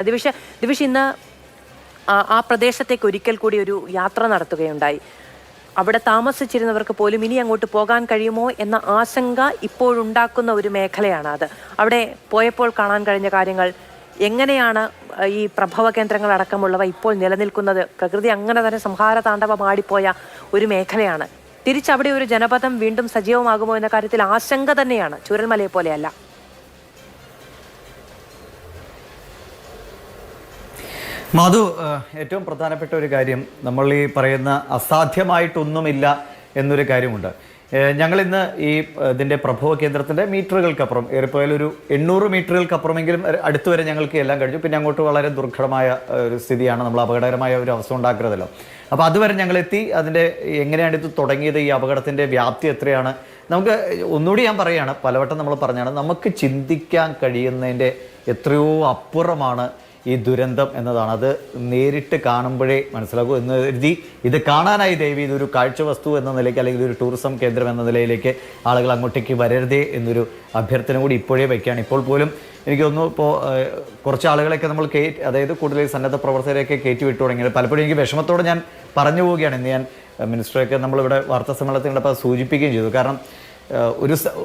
ദിവിഷ ദിവിഷ് ഇന്ന് ആ പ്രദേശത്തേക്ക് ഒരിക്കൽ കൂടി ഒരു യാത്ര നടത്തുകയുണ്ടായി. അവിടെ താമസിച്ചിരുന്നവർക്ക് പോലും ഇനി അങ്ങോട്ട് പോകാൻ കഴിയുമോ എന്ന ആശങ്ക ഇപ്പോഴുണ്ടാക്കുന്ന ഒരു മേഖലയാണ് അത്. അവിടെ പോയപ്പോൾ കാണാൻ കഴിഞ്ഞ കാര്യങ്ങൾ, എങ്ങനെയാണ് ഈ പ്രഭവ കേന്ദ്രങ്ങൾ അടക്കമുള്ളവ ഇപ്പോൾ നിലനിൽക്കുന്നത്. പ്രകൃതി അങ്ങനെ തന്നെ സംഹാര താണ്ഡവമാടിപ്പോയ ഒരു മേഖലയാണ്. തിരിച്ചവിടെ ഒരു ജനപദം വീണ്ടും സജീവമാകുമോ എന്ന കാര്യത്തിൽ ആശങ്ക തന്നെയാണ്, ചൂരൽമലയെ പോലെയല്ല. മധു, ഏറ്റവും പ്രധാനപ്പെട്ട ഒരു കാര്യം, നമ്മൾ ഈ പറയുന്ന അസാധ്യമായിട്ടൊന്നുമില്ല എന്നൊരു കാര്യമുണ്ട്. ഞങ്ങളിന്ന് ഇതിൻ്റെ പ്രഭവ കേന്ദ്രത്തിൻ്റെ മീറ്ററുകൾക്കപ്പുറം, ഏറിപ്പോയാൽ ഒരു 800 മീറ്ററുകൾക്കപ്പുറമെങ്കിലും അടുത്തുവരെ ഞങ്ങൾക്ക് എല്ലാം കഴിഞ്ഞു. പിന്നെ അങ്ങോട്ട് വളരെ ദുർഘടമായ ഒരു സ്ഥിതിയാണ്, നമ്മൾ അപകടകരമായ ഒരു അവസ്ഥ ഉണ്ടാക്കരുതല്ലോ. അപ്പോൾ അതുവരെ ഞങ്ങളെത്തി. അതിൻ്റെ എങ്ങനെയാണ് ഇത് തുടങ്ങിയത്, ഈ അപകടത്തിൻ്റെ വ്യാപ്തി എത്രയാണ്, നമുക്ക് ഒന്നുകൂടി ഞാൻ പറയുകയാണ്, പലവട്ടം നമ്മൾ പറഞ്ഞാണ്, നമുക്ക് ചിന്തിക്കാൻ കഴിയുന്നതിൻ്റെ എത്രയോ അപ്പുറമാണ് ഈ ദുരന്തം എന്നതാണ്. അത് നേരിട്ട് കാണുമ്പോഴേ മനസ്സിലാക്കൂ എന്ന് കരുതി ഇത് കാണാനായി ദയവ് ഇതൊരു കാഴ്ച വസ്തു എന്ന നിലയ്ക്ക്, അല്ലെങ്കിൽ ഒരു ടൂറിസം കേന്ദ്രം എന്ന നിലയിലേക്ക് ആളുകൾ അങ്ങോട്ടേക്ക് വരരുതേ എന്നൊരു അഭ്യർത്ഥന കൂടി ഇപ്പോഴേ വയ്ക്കുകയാണ്. ഇപ്പോൾ പോലും എനിക്ക് തോന്നുന്നു, ഇപ്പോൾ കുറച്ച് ആളുകളെയൊക്കെ നമ്മൾ അതായത് കൂടുതൽ സന്നദ്ധ പ്രവർത്തകരെയൊക്കെ കയറ്റി വിട്ടു തുടങ്ങിയത് പലപ്പോഴും എനിക്ക് വിഷമത്തോടെ ഞാൻ പറഞ്ഞു പോവുകയാണ്. ഇന്ന് ഞാൻ മിനിസ്റ്ററൊക്കെ നമ്മളിവിടെ വാർത്താ സമ്മേളനത്തിൽ കണ്ടപ്പോൾ സൂചിപ്പിക്കുകയും ചെയ്തു. കാരണം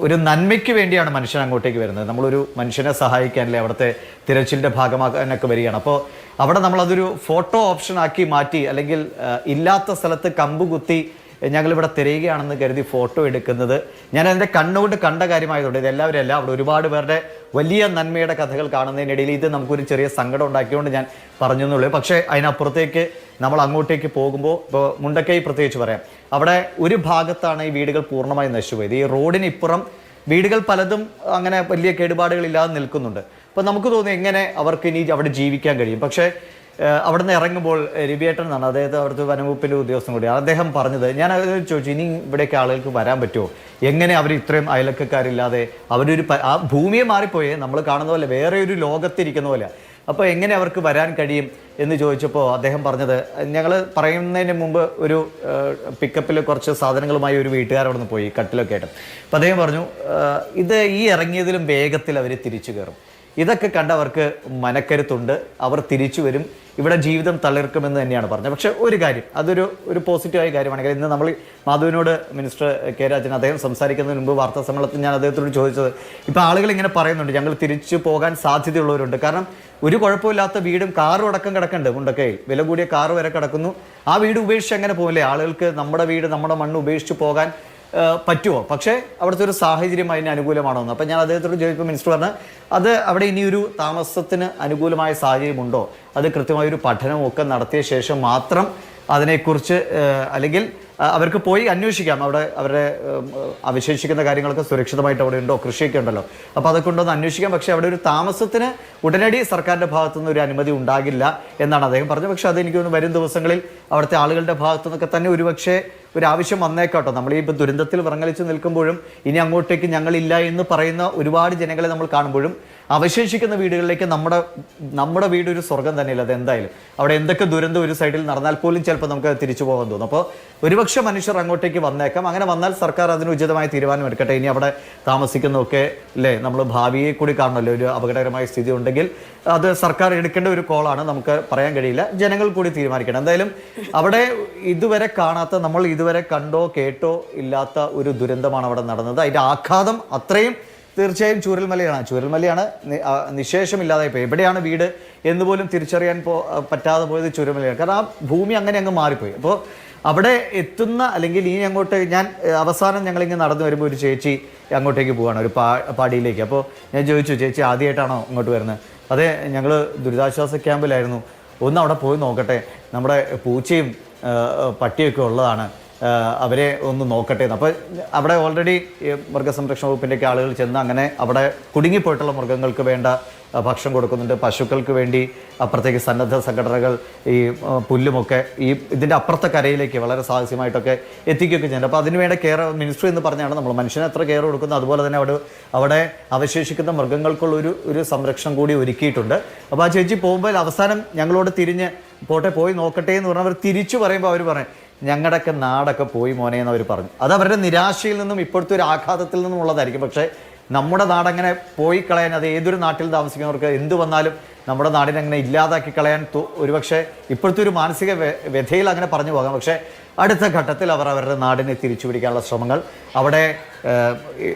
ഒരു നന്മയ്ക്ക് വേണ്ടിയാണ് മനുഷ്യൻ അങ്ങോട്ടേക്ക് വരുന്നത്. നമ്മളൊരു മനുഷ്യനെ സഹായിക്കാനല്ലേ അവിടുത്തെ തിരച്ചിലിൻ്റെ ഭാഗമാക്കാനൊക്കെ വരികയാണ്. അപ്പോൾ അവിടെ നമ്മളതൊരു ഫോട്ടോ ഓപ്ഷൻ ആക്കി മാറ്റി, അല്ലെങ്കിൽ ഇല്ലാത്ത സ്ഥലത്ത് കമ്പ് കുത്തി ഞങ്ങളിവിടെ തിരയുകയാണെന്ന് കരുതി ഫോട്ടോ എടുക്കുന്നത്, ഞാൻ അതിൻ്റെ കണ്ണുകൊണ്ട് കണ്ട കാര്യമായതുകൊണ്ട് ഇതെല്ലാവരും അല്ല, അവിടെ ഒരുപാട് പേരുടെ വലിയ നന്മയുടെ കഥകൾ കാണുന്നതിനിടയിൽ ഇത് നമുക്കൊരു ചെറിയ സങ്കടം ഉണ്ടാക്കിയതുകൊണ്ട് ഞാൻ പറഞ്ഞു എന്നുള്ളൂ. പക്ഷേ അതിനപ്പുറത്തേക്ക് നമ്മൾ അങ്ങോട്ടേക്ക് പോകുമ്പോൾ, ഇപ്പോൾ മുണ്ടക്കൈ പ്രത്യേകിച്ച് പറയാം, അവിടെ ഒരു ഭാഗത്താണ് ഈ വീടുകൾ പൂർണ്ണമായി നശിച്ചുപോയത്. ഈ റോഡിന് ഇപ്പുറം വീടുകൾ പലതും അങ്ങനെ വലിയ കേടുപാടുകളില്ലാതെ നിൽക്കുന്നുണ്ട്. അപ്പോൾ നമുക്ക് തോന്നുന്നു എങ്ങനെ അവർക്ക് ഇനി അവിടെ ജീവിക്കാൻ കഴിയും. പക്ഷേ അവിടെ നിന്ന് ഇറങ്ങുമ്പോൾ രവിയേട്ടൻ എന്നാണ്, അതായത് അവിടുത്തെ വനംവകുപ്പിൻ്റെ ഉദ്യോഗസ്ഥൻ കൂടിയാണ്, അദ്ദേഹം പറഞ്ഞത്, ഞാൻ ചോദിച്ചു, ഇനി ഇവിടേക്ക് ആളുകൾക്ക് വരാൻ പറ്റുമോ, എങ്ങനെ അവർ ഇത്രയും അയലക്കാരില്ലാതെ അവരൊരു ആ ഭൂമിയെ മാറിപ്പോയേ, നമ്മൾ കാണുന്ന പോലെ വേറെ ഒരു ലോകത്തിരിക്കുന്ന പോലെ, അപ്പോൾ എങ്ങനെ അവർക്ക് വരാൻ കഴിയും എന്ന് ചോദിച്ചപ്പോൾ അദ്ദേഹം പറഞ്ഞത്, ഞങ്ങൾ പറയുന്നതിന് മുമ്പ് ഒരു പിക്കപ്പിൽ കുറച്ച് സാധനങ്ങളുമായി ഒരു വീട്ടുകാരവിടെ നിന്ന് പോയി കട്ടിലൊക്കെ ആയിട്ട്. അപ്പോൾ അദ്ദേഹം പറഞ്ഞു, ഇത് ഈ ഇറങ്ങിയതിലും വേഗത്തിൽ അവർ തിരിച്ചു കയറും, ഇതൊക്കെ കണ്ടവർക്ക് മനക്കരുത്തുണ്ട്, അവർ തിരിച്ചു വരും, ഇവിടെ ജീവിതം തളിർക്കുമെന്ന് തന്നെയാണ് പറഞ്ഞത്. പക്ഷേ ഒരു കാര്യം, അതൊരു പോസിറ്റീവായ കാര്യമാണെങ്കിൽ, ഇന്ന് നമ്മൾ മാധുവിനോട് മിനിസ്റ്റർ കെ രാജൻ അദ്ദേഹം സംസാരിക്കുന്നതിന് മുമ്പ് വാർത്താ സമ്മേളനത്തിൽ ഞാൻ അദ്ദേഹത്തോട് ചോദിച്ചത്, ഇപ്പോൾ ആളുകൾ ഇങ്ങനെ പറയുന്നുണ്ട് ഞങ്ങൾ തിരിച്ചു പോകാൻ സാധ്യതയുള്ളവരുണ്ട്, കാരണം ഒരു കുഴപ്പമില്ലാത്ത വീടും കാറും അടക്കം കിടക്കുന്നുണ്ട് മുണ്ടക്കയിൽ, വില കൂടിയ കാറ് വരെ കിടക്കുന്നു, ആ വീട് ഉപേക്ഷിച്ച് അങ്ങനെ പോകില്ലേ ആളുകൾക്ക്, നമ്മുടെ വീട് നമ്മുടെ മണ്ണ് ഉപേക്ഷിച്ച് പോകാൻ പറ്റുമോ? പക്ഷേ അവിടുത്തെ ഒരു സാഹചര്യം അതിന് അനുകൂലമാണോ എന്ന്. അപ്പം ഞാൻ അദ്ദേഹത്തോട് ചോദിക്കുമ്പോൾ മിനിസ്റ്റർ പറഞ്ഞാൽ, അത് അവിടെ ഇനിയൊരു താമസത്തിന് അനുകൂലമായ സാഹചര്യമുണ്ടോ, അത് കൃത്യമായൊരു പഠനമൊക്കെ നടത്തിയ ശേഷം മാത്രം അതിനെക്കുറിച്ച്, അല്ലെങ്കിൽ അവർക്ക് പോയി അന്വേഷിക്കാം, അവിടെ അവരുടെ അവശേഷിക്കുന്ന കാര്യങ്ങളൊക്കെ സുരക്ഷിതമായിട്ട് അവിടെ ഉണ്ടോ, കൃഷിയൊക്കെ ഉണ്ടല്ലോ, അപ്പോൾ അതൊക്കെ ഉണ്ടോ എന്ന് അന്വേഷിക്കാം. പക്ഷേ അവിടെ ഒരു താമസത്തിന് ഉടനടി സർക്കാരിൻ്റെ ഭാഗത്തുനിന്ന് ഒരു അനുമതി ഉണ്ടാകില്ല എന്നാണ് അദ്ദേഹം പറഞ്ഞത്. പക്ഷേ അതെനിക്ക് തോന്നുന്നു വരും ദിവസങ്ങളിൽ അവിടുത്തെ ആളുകളുടെ ഭാഗത്തു നിന്നൊക്കെ തന്നെ ഒരുപക്ഷെ ഒരു ആവശ്യം വന്നേക്കാട്ടോ. നമ്മൾ ഈ ഇപ്പോൾ ദുരന്തത്തിൽ വിറങ്ങലിച്ച് നിൽക്കുമ്പോഴും ഇനി അങ്ങോട്ടേക്ക് ഞങ്ങളില്ല എന്ന് പറയുന്ന ഒരുപാട് ജനങ്ങളെ നമ്മൾ കാണുമ്പോഴും അവശേഷിക്കുന്ന വീടുകളിലേക്ക് നമ്മുടെ വീട് ഒരു സ്വർഗം തന്നെയല്ല അത്. എന്തായാലും അവിടെ എന്തൊക്കെ ദുരന്തം ഒരു സൈഡിൽ നടന്നാൽ പോലും ചിലപ്പോൾ നമുക്ക് തിരിച്ചു പോകാൻ തോന്നും. അപ്പോൾ ഒരുപക്ഷെ മനുഷ്യർ അങ്ങോട്ടേക്ക് വന്നേക്കാം. അങ്ങനെ വന്നാൽ സർക്കാർ അതിന് ഉചിതമായ തീരുമാനം എടുക്കട്ടെ. ഇനി അവിടെ താമസിക്കുന്നതൊക്കെ അല്ലേ, നമ്മൾ ഭാവിയെ കൂടി കാണണമല്ലോ, ഒരു അപകടകരമായ സ്ഥിതി ഉണ്ടെങ്കിൽ അത് സർക്കാർ എടുക്കേണ്ട ഒരു കോളാണ്, നമുക്ക് പറയാൻ കഴിയില്ല, ജനങ്ങൾ കൂടി തീരുമാനിക്കണം. എന്തായാലും അവിടെ ഇതുവരെ കാണാത്ത, നമ്മൾ ഇതുവരെ കണ്ടോ കേട്ടോ ഇല്ലാത്ത ഒരു ദുരന്തമാണ് അവിടെ നടന്നത്. അതിൻ്റെ ആഘാതം അത്രയും തീർച്ചയായും ചൂരൽമലയാണ് നിശേഷമില്ലാതായി പോയി. എവിടെയാണ് വീട് എന്ന് പോലും തിരിച്ചറിയാൻ പറ്റാതെ പോയത് ചൂരൽമലയാണ്. കാരണം ആ ഭൂമി അങ്ങനെ അങ്ങ് മാറിപ്പോയി. അപ്പോൾ അവിടെ എത്തുന്ന, അല്ലെങ്കിൽ ഇനി അങ്ങോട്ട് ഞാൻ അവസാനം ഞങ്ങളിങ്ങനെ നടന്നു വരുമ്പോൾ ഒരു ചേച്ചി അങ്ങോട്ടേക്ക് പോവുകയാണ്, ഒരു പാടിയിലേക്ക്. അപ്പോൾ ഞാൻ ചോദിച്ചു, ചേച്ചി ആദ്യമായിട്ടാണോ അങ്ങോട്ട് വരുന്നത്? അതെ, ഞങ്ങൾ ദുരിതാശ്വാസ ക്യാമ്പിലായിരുന്നു, ഒന്ന് അവിടെ പോയി നോക്കട്ടെ, നമ്മുടെ പൂച്ചയും പട്ടിയൊക്കെ ഉള്ളതാണ്, അവരെ ഒന്ന് നോക്കട്ടെ എന്ന്. അപ്പോൾ അവിടെ ഓൾറെഡി മൃഗസംരക്ഷണ വകുപ്പിൻ്റെയൊക്കെ ആളുകൾ ചെന്ന് അങ്ങനെ അവിടെ കുടുങ്ങിപ്പോയിട്ടുള്ള മൃഗങ്ങൾക്ക് വേണ്ട ഭക്ഷണം കൊടുക്കുന്നുണ്ട്. പശുക്കൾക്ക് വേണ്ടി അപ്പുറത്തേക്ക് സന്നദ്ധ സംഘടനകൾ ഈ പുല്ലുമൊക്കെ ഇതിൻ്റെ അപ്പുറത്തെ കരയിലേക്ക് വളരെ സാഹസ്യമായിട്ടൊക്കെ എത്തിക്കുകയൊക്കെ ചെയ്യുന്നുണ്ട്. അപ്പോൾ അതിനുവേണ്ട കെയർ മിനിസ്ട്രി എന്ന് പറഞ്ഞാണ്, നമ്മൾ മനുഷ്യന് എത്ര കെയർ കൊടുക്കുന്നു അതുപോലെ തന്നെ അവിടെ അവശേഷിക്കുന്ന മൃഗങ്ങൾക്കുള്ള ഒരു സംരക്ഷണം കൂടി ഒരുക്കിയിട്ടുണ്ട്. അപ്പോൾ ആ ചേച്ചി പോകുമ്പോൾ അവസാനം ഞങ്ങളോട് തിരിഞ്ഞ് പോയി നോക്കട്ടെ എന്ന് പറഞ്ഞാൽ അവർ തിരിച്ചു പറയുമ്പോൾ അവർ പറയും, ഞങ്ങളുടെയൊക്കെ നാടൊക്കെ പോയി മോനെ എന്ന് അവർ പറഞ്ഞു. അത് അവരുടെ നിരാശയിൽ നിന്നും ഇപ്പോഴത്തെ ഒരു ആഘാതത്തിൽ നിന്നും ഉള്ളതായിരിക്കും. പക്ഷേ നമ്മുടെ നാടങ്ങനെ പോയി കളയാൻ, അത് ഏതൊരു നാട്ടിൽ താമസിക്കുന്നവർക്ക് എന്ത് വന്നാലും നമ്മുടെ നാടിനെ അങ്ങനെ ഇല്ലാതാക്കി കളയാൻ ഒരുപക്ഷെ ഇപ്പോഴത്തെ ഒരു മാനസിക വ്യഥയിൽ അങ്ങനെ പറഞ്ഞു പോകാം. പക്ഷേ അടുത്ത ഘട്ടത്തിൽ അവർ അവരുടെ നാടിനെ തിരിച്ചു പിടിക്കാനുള്ള ശ്രമങ്ങൾ അവിടെ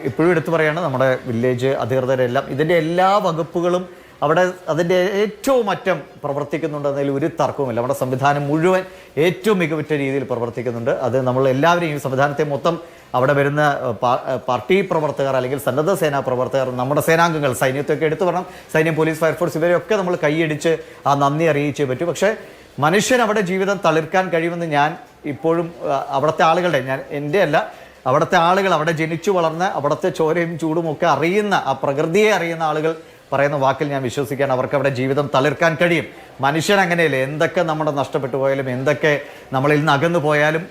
ഇപ്പോഴും എടുത്തു പറയുകയാണ്. നമ്മുടെ വില്ലേജ് അധികൃതരെല്ലാം ഇതിൻ്റെ എല്ലാ വകുപ്പുകളും അവിടെ അതിൻ്റെ ഏറ്റവും അറ്റം പ്രവർത്തിക്കുന്നുണ്ടെന്നതിൽ ഒരു തർക്കവുമില്ല. നമ്മുടെ സംവിധാനം മുഴുവൻ ഏറ്റവും മികവുറ്റ രീതിയിൽ പ്രവർത്തിക്കുന്നുണ്ട്. അത് നമ്മൾ എല്ലാവരെയും ഈ സംവിധാനത്തെ മൊത്തം അവിടെ വരുന്ന പാർട്ടി പ്രവർത്തകർ അല്ലെങ്കിൽ സന്നദ്ധ സേനാ പ്രവർത്തകർ, നമ്മുടെ സേനാംഗങ്ങൾ, സൈന്യത്തെയൊക്കെ എടുത്തു പറയണം, സൈന്യം, പോലീസ്, ഫയർഫോഴ്സ്, ഇവരെയൊക്കെ നമ്മൾ കൈയടിച്ച് ആ നന്ദി അറിയിച്ചേ പറ്റൂ. പക്ഷേ മനുഷ്യൻ അവിടെ ജീവിതം തളിർക്കാൻ കഴിയുമെന്ന് ഞാൻ ഇപ്പോഴും അവിടുത്തെ ആളുകളുടെ, ഞാൻ എൻ്റെ അല്ല, അവിടുത്തെ ആളുകൾ, അവിടെ ജനിച്ചു വളർന്ന് അവിടുത്തെ ചോരയും ചൂടും ഒക്കെ അറിയുന്ന, ആ പ്രകൃതിയെ അറിയുന്ന ആളുകൾ പറയുന്ന വാക്കിൽ ഞാൻ വിശ്വസിക്കാൻ അവർക്ക് അവിടെ ജീവിതം തളിർക്കാൻ കഴിയും. മനുഷ്യൻ അങ്ങനെയല്ലേ, എന്തൊക്കെ നമ്മുടെ നഷ്ടപ്പെട്ടു പോയാലും എന്തൊക്കെ നമ്മളിൽ നിന്ന് അകന്നു പോയാലും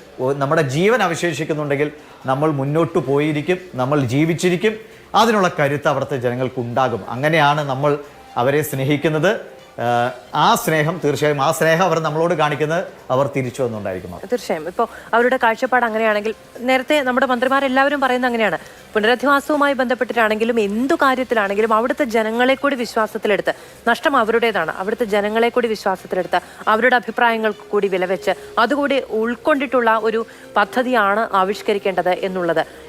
നമ്മുടെ ജീവൻ അവശേഷിക്കുന്നുണ്ടെങ്കിൽ നമ്മൾ മുന്നോട്ട് പോയിരിക്കും, നമ്മൾ ജീവിച്ചിരിക്കും. അതിനുള്ള കരുത്ത് അവിടുത്തെ ജനങ്ങൾക്കുണ്ടാകും. അങ്ങനെയാണ് നമ്മൾ അവരെ സ്നേഹിക്കുന്നത്. ആ സ്നേഹം തീർച്ചയായും, ആ സ്നേഹം അവർ നമ്മളോട് കാണിക്കുന്നത് അവർ തിരിച്ചു വന്നുകൊണ്ടായിരിക്കും. തീർച്ചയായും. ഇപ്പോൾ അവരുടെ കാഴ്ചപ്പാട് അങ്ങനെയാണെങ്കിൽ, നേരത്തെ നമ്മുടെ മന്ത്രിമാരെല്ലാവരും പറയുന്നത് അങ്ങനെയാണ്, പുനരധിവാസവുമായി ബന്ധപ്പെട്ടിട്ടാണെങ്കിലും എന്തു കാര്യത്തിലാണെങ്കിലും അവിടുത്തെ ജനങ്ങളെ കൂടി വിശ്വാസത്തിലെടുത്ത്, നഷ്ടം അവരുടേതാണ്, അവിടുത്തെ ജനങ്ങളെ കൂടി വിശ്വാസത്തിലെടുത്ത് അവരുടെ അഭിപ്രായങ്ങൾക്ക് കൂടി വിലവെച്ച് അതുകൂടി ഉൾക്കൊണ്ടിട്ടുള്ള ഒരു പദ്ധതിയാണ് ആവിഷ്കരിക്കേണ്ടത് എന്നുള്ളത്